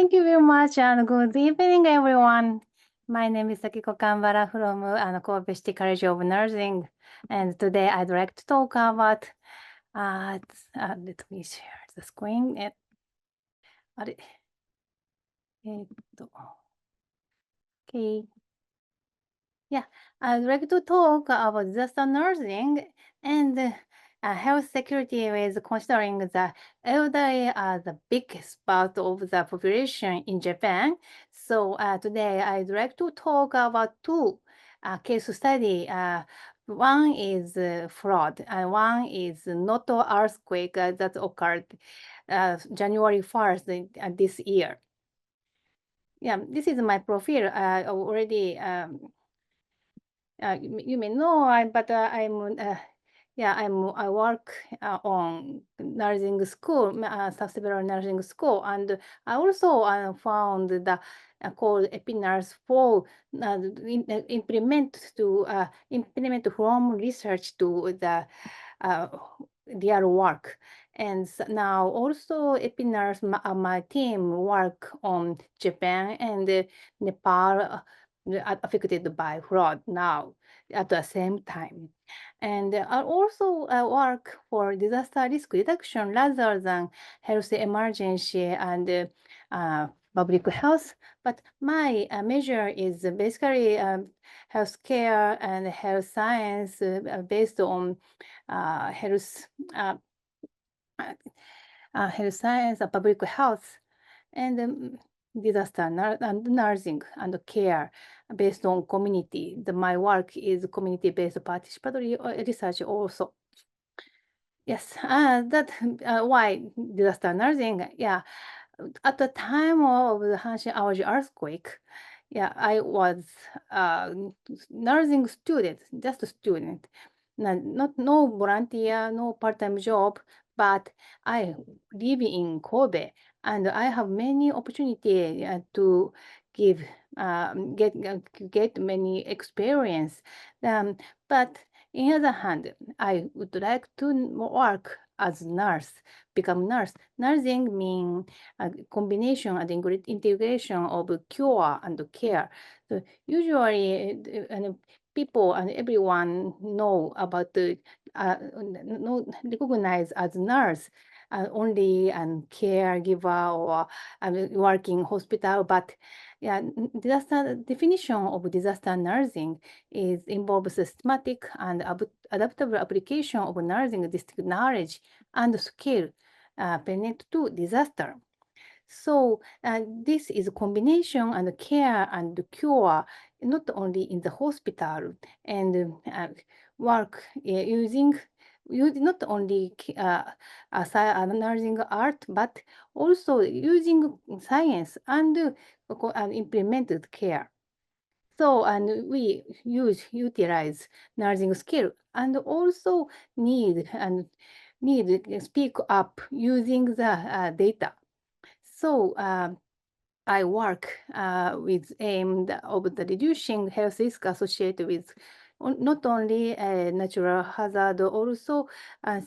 Thank you very much and good evening, everyone. My name is Sakiko Kanbara from Kobe City College of Nursing, and today I'd like to talk about. Let me share the screen. あれOkay. Yeah, I'd like to talk about disaster nursing and health security with considering the elderly are the biggest part of the population in Japan. So today I'd like to talk about two case study. One is flood, and one is Noto earthquake that occurred January 1st this year. Yeah, this is my profile. Already. You may know, I work on nursing school, several nursing school, and I also found the called EpiNurse for implement from research to the their work. And now also EpiNurse, my team work on Japan and Nepal affected by flood now at the same time. And I also work for disaster risk reduction rather than health emergency and public health. But my measure is basically healthcare and health science based on health science and public health and disaster and nursing and care based on community. My work is community-based participatory research also. Yes, that why disaster nursing. Yeah, at the time of the Hanshin Awaji earthquake, yeah, I was nursing student, just a student, no volunteer, no part-time job, but I live in Kobe and I have many opportunity to give get many experience. But in other hand, I would like to work as nurse, become nurse. Nursing means a combination and integration of cure and care. So usually, people and everyone know about the recognize as nurse only and caregiver or working hospital, but yeah, disaster definition of disaster nursing is involves systematic and adaptable application of nursing district knowledge and skill pertinent to disaster. So this is a combination and care and cure, not only in the hospital and work using not only nursing art, but also using science and implemented care. So, and we utilize nursing skill and also need speak up using the data. So I work with aim of the reducing health risk associated with not only natural hazard, also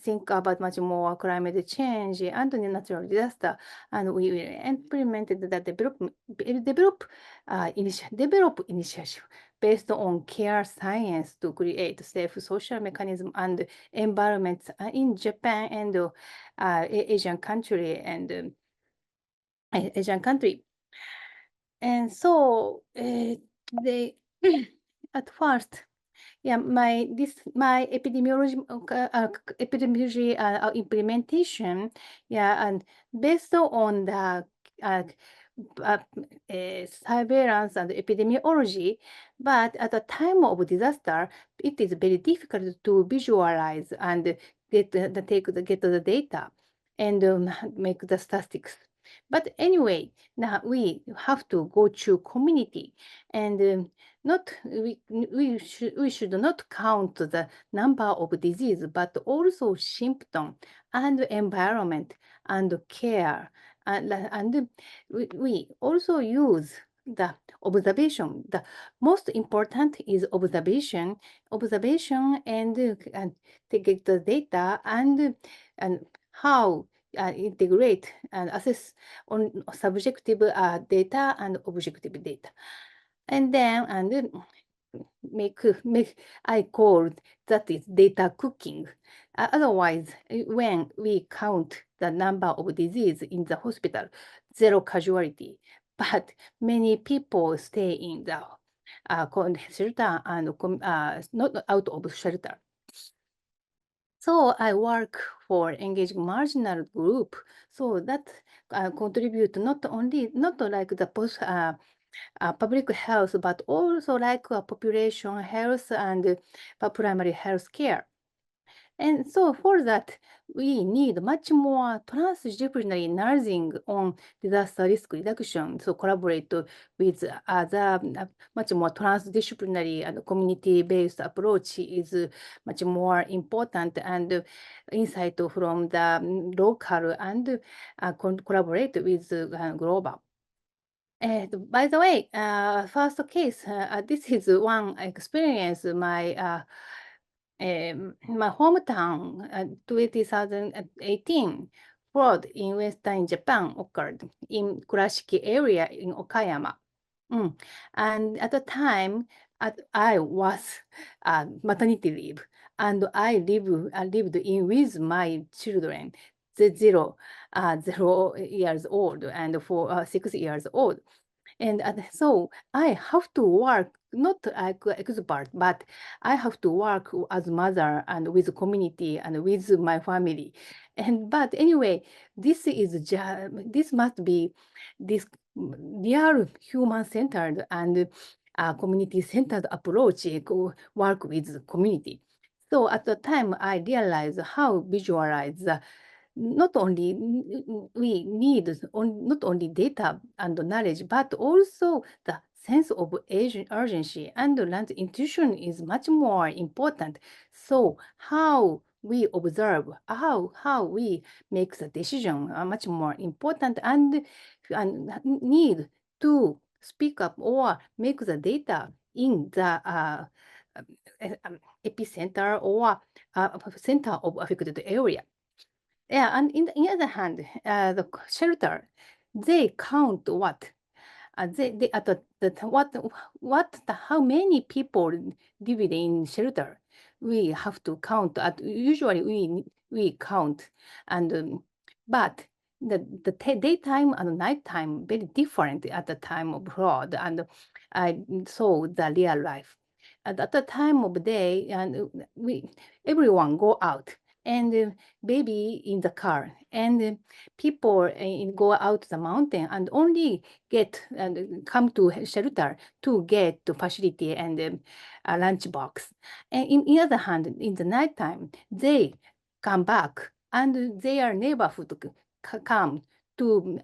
think about much more climate change and natural disaster. And we will implement the develop initiative based on care science to create safe social mechanism and environments in Japan and Asian country and Asian country. And so they at first, yeah, my epidemiology implementation, yeah, and based on the surveillance and epidemiology, but at the time of disaster, it is very difficult to visualize and get the data and make the statistics. But anyway, now we have to go to community and not we should not count the number of disease, but also symptom and environment and care. And we also use the observation. The most important is observation and to get the data and how integrate and assess on subjective data and objective data. And then make I call that is data cooking. Otherwise, when we count the number of disease in the hospital, zero casualty, but many people stay in the shelter and not out of shelter. So I work for engaging marginal group, so that contribute not like the public health, but also like population health and primary health care. And so for that, we need much more transdisciplinary nursing on disaster risk reduction. So collaborate with other much more transdisciplinary and community-based approach is much more important, and insight from the local and collaborate with global. And by the way, first case, this is one experience my hometown, 2018, flood in Western Japan occurred in Kurashiki area in Okayama. And at the time, I was maternity leave, and I lived in with my children, the 0 years old and 6 years old. And so I have to work, not like expert, but I have to work as mother and with community and with my family. But anyway, this must be this real human-centered and community-centered approach, work with community. So at the time, I realized how visualize not only we need not only data and knowledge, but also the sense of urgency and land intuition is much more important. So how we observe, how we make the decision are much more important, and need to speak up or make the data in the epicenter or center of affected area. Yeah, and in the other hand, the shelter, they count what? They at how many people live in shelter? We have to count. Usually we count, and but the daytime and nighttime very different at the time of flood, and I saw the real life. At the time of day, and everyone go out, and baby in the car, and people go out the mountain and only get and come to shelter to get the facility and a lunch box. And in the other hand, in the nighttime, they come back and their neighborhood come to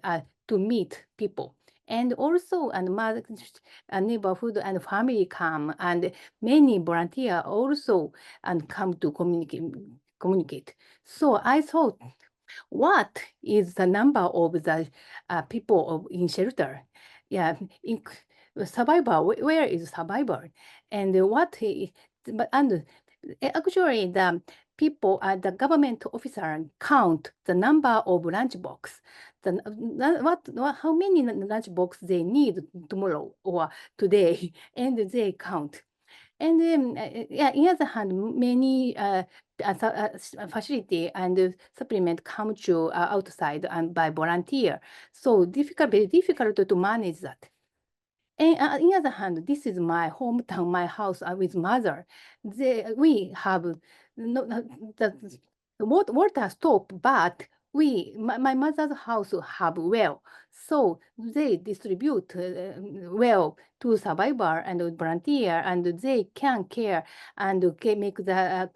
meet people. And also, and neighborhood and family come, and many volunteer also and come to communicate. So I thought, what is the number of the people in shelter? Yeah, survivor. Where is survivor? And actually the people, the government officer count the number of lunch box. How many lunch box they need tomorrow or today, and they count. And then, yeah, in other hand, many facility and supplement come to outside and by volunteer. So very difficult to manage that. And on the other hand, this is my hometown, my house with mother. We have the water stop, but my mother's house have well. So they distribute well to survivor and volunteer, and they can care and make the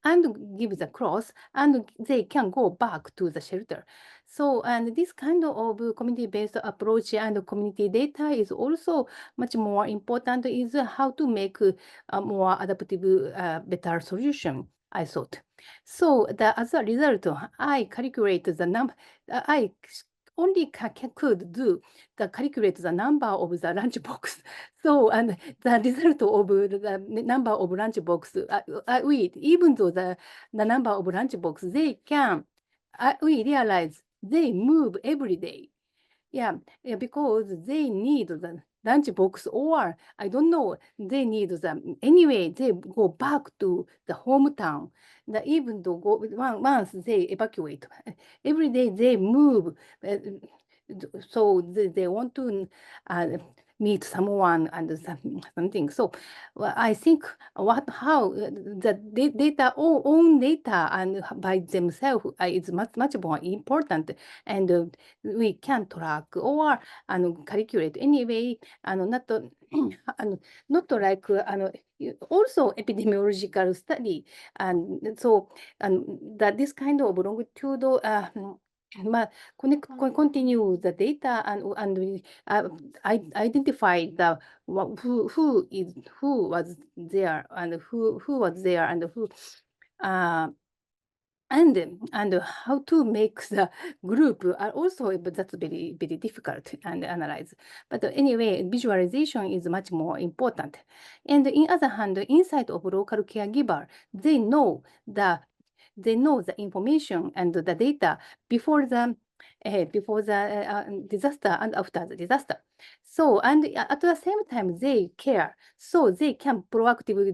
and give the clothes, and they can go back to the shelter. So, and this kind of community-based approach and community data is also much more important, is how to make a more adaptive, better solution, I thought. So as a result, I calculate the number, I only could do the calculate the number of the lunch box. So, and the result of the number of lunch box, even though the number of lunch box, they can we realize they move every day. Yeah, because they need the lunch box, or I don't know, they need the anyway. They go back to the hometown. Even though once they evacuate, every day they move. So they want to meet someone and something. So I think how the data, own data and by themselves is much more important, and we can track or calculate anyway, not not like also epidemiological study, and so that this kind of longitudinal continue the data and we identify the who was there and who was there and who uh, and how to make the group are also, but that's very difficult and analyze. But anyway, visualization is much more important. And in other hand, inside of local caregiver, they know the information and the data before the disaster and after the disaster. So, and at the same time, they care, so they can proactively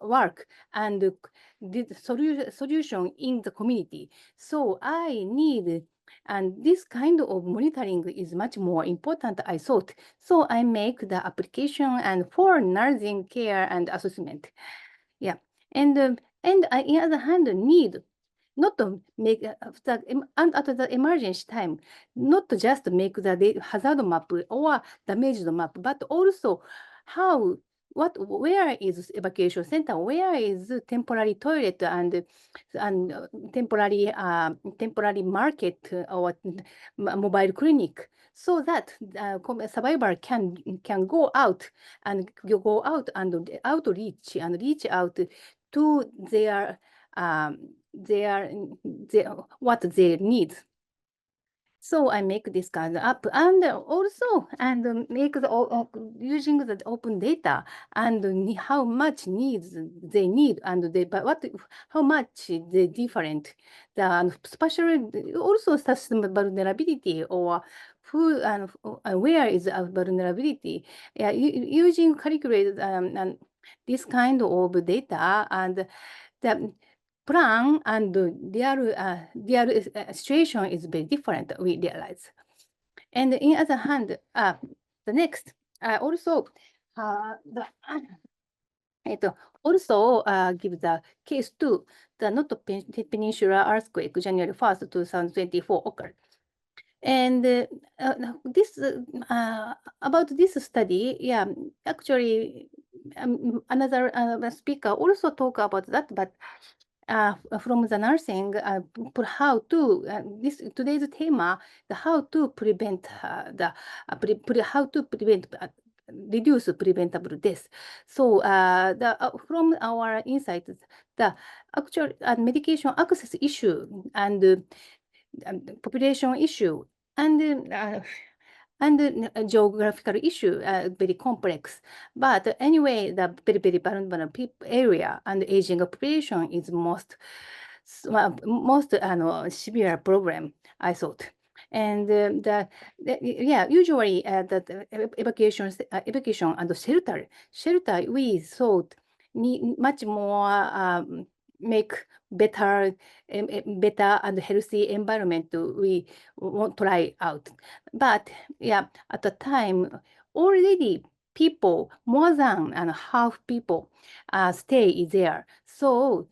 work and the solution in the community. So I need, and this kind of monitoring is much more important, I thought. So I make the application and for nursing care and assessment. Yeah, and I, in other hand, need not to make and at the emergency time, not to just make the hazard map or damaged map, but also how where is evacuation center, where is temporary toilet and temporary market or mobile clinic, so that survivor can go out and outreach and reach out to their what they need. So I make this kind of app and also make using the open data and how much needs they need and how much they different. The special also system vulnerability or who and where is a vulnerability. Yeah, using calculated and this kind of data and the plan and real situation is very different, we realize. And in other hand, the next, also, the also give the case to the Noto Peninsula earthquake, January 1st, 2024 occurred. And this about this study, yeah, actually, another speaker also talk about that, but from the nursing, how to today's theme, the how to prevent how to prevent reduce preventable death. So from our insights, the actual medication access issue and population issue and geographical issue, very complex. But anyway, the very vulnerable area and aging population is most severe problem, I thought. And yeah, usually the evacuation and shelter we thought need much more make better and healthy environment we won't try out. But yeah, at the time, already people, more than half people stay there. So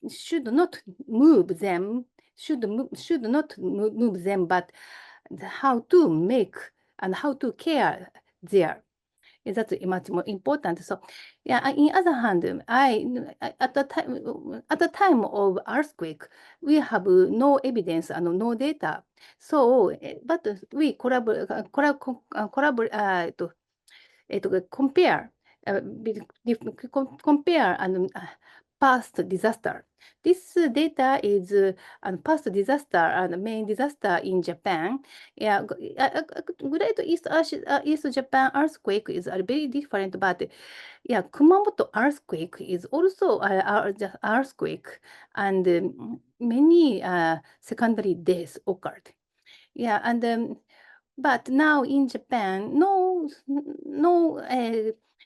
should not move them, should not move them, but how to make and how to care there. That's much more important. So, yeah. In other hand, at the time of earthquake, we have no evidence and no data. So, but we compare compare and past disaster. This data is past disaster and main disaster in Japan. Yeah, Great East Japan earthquake is very different, but yeah, Kumamoto earthquake is also earthquake, and many secondary deaths occurred. Yeah, and but now in Japan, no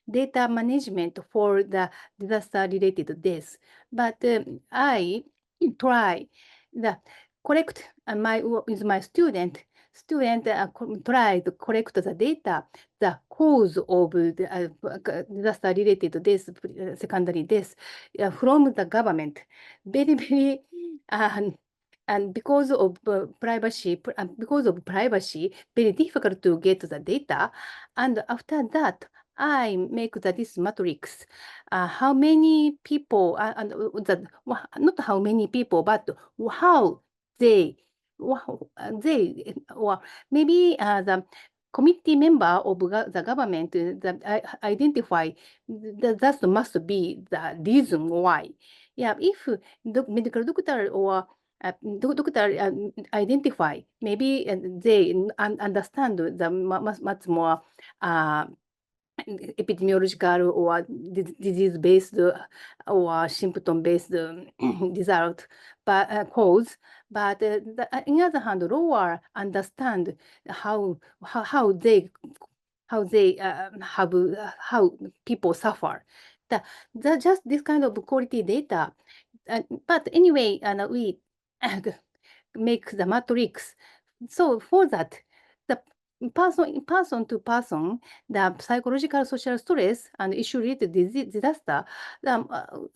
data management for the disaster-related deaths. But I try the collect with my student. Student try to collect the data, the cause of the disaster-related deaths, secondary deaths from the government. Very and because of privacy, very difficult to get the data. And after that, I make this matrix. How many people, not how many people, but how they, or maybe the committee member of the government that identify that must be the reason why. Yeah, if the medical doctor or doctor identify, maybe they understand the much more uh, epidemiological or disease-based or symptom-based result, but cause. But on the other hand, lower understand how they how people suffer. Just this kind of quality data. But anyway, we make the matrix. So for that, the person to person, the psychological social stress and issue related disaster,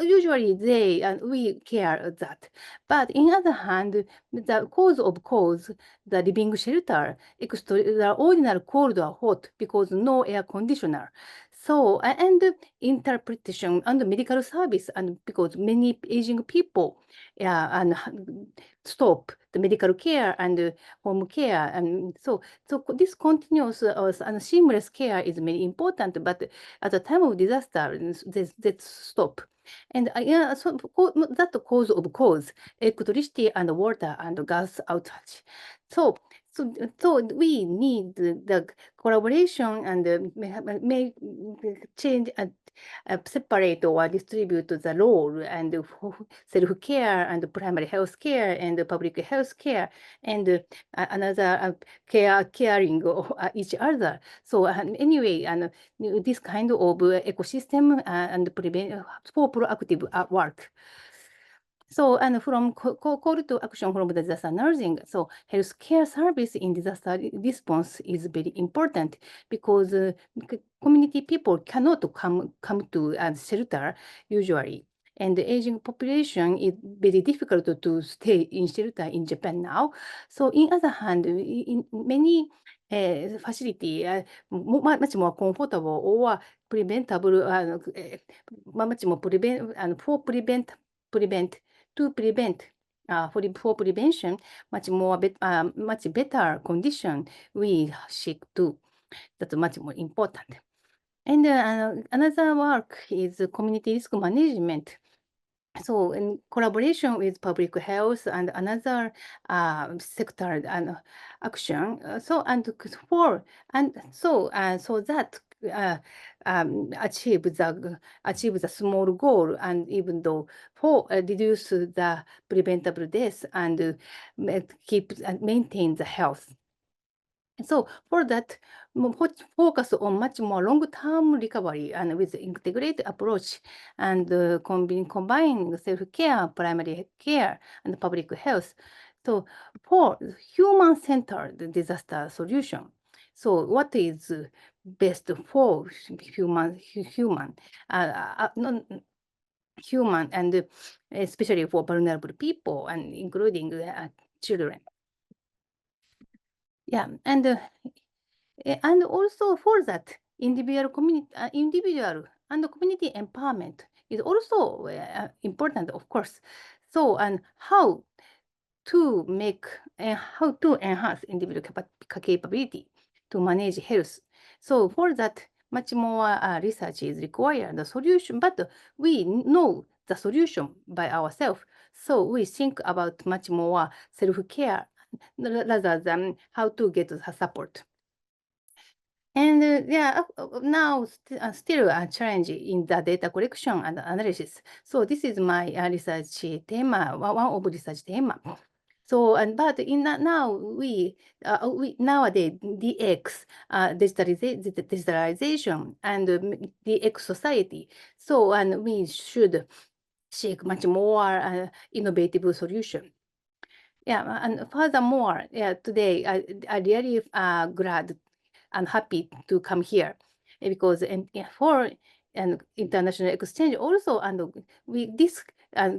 usually they and we care that. But in other hand, the cause of cause, the living shelter, extraordinary cold or hot because no air conditioner. So and interpretation and medical service, and because many aging people, yeah, and stop the medical care and home care, and so this continuous and seamless care is very important. But at the time of disaster, they stop. And yeah, so that cause of cause, electricity and water and gas outage. So so we need the collaboration and may change and separate or distribute the role and self-care and primary health care and public health care and another caring of each other. So anyway, and this kind of ecosystem and prevent for proactive work. So, and from call to action from the disaster nursing, so healthcare service in disaster response is very important because community people cannot come to shelter usually. And the aging population is very difficult to stay in shelter in Japan now. So, in other hand, in many facility, much more comfortable or preventable, much more prevent to prevent for prevention, much better condition we seek to. That's much more important. And another work is community risk management. So in collaboration with public health and another sector and action, so that achieve the small goal, and even though for reduce the preventable deaths and keep and maintain the health. So for that, focus on much more long-term recovery and with integrated approach and combine self-care, primary care, and public health. So for human-centered disaster solution, so what is best for human, human, and especially for vulnerable people and including children. Yeah, and also for that, individual and community empowerment is also important, of course. So, and how to enhance individual capability to manage health. So for that, much more research is required, the solution, but we know the solution by ourselves. So we think about much more self-care rather than how to get the support. And now still a challenge in the data collection and analysis. So this is my research theme, one of research theme. So but now we nowadays DX digitalization and DX society. So we should seek much more innovative solution. Yeah, and furthermore, today I really glad and happy to come here because for international exchange also, and this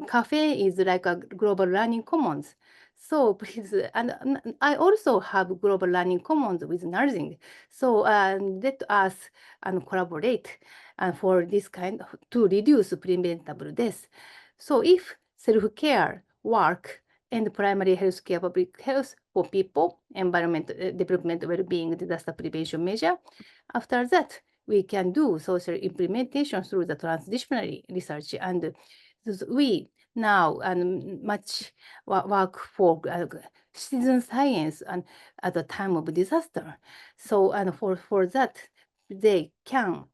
cafe is like a global learning commons. So please, and I also have global learning commons with nursing. So let us collaborate for this kind to reduce preventable death. So if self-care work and primary health care, public health for people, environment, development, well-being, disaster prevention measure. After that, we can do social implementation through the transdisciplinary research. And we now much work for citizen science and at the time of disaster. So for that, they can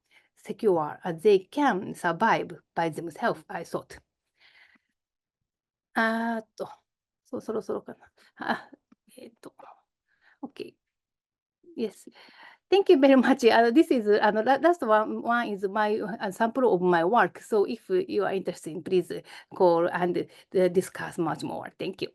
secure, they can survive by themselves, I thought. そろそろかな。OK. Yes. Thank you very much. This is last one is my sample of my work. So if you are interested, please call and discuss much more. Thank you.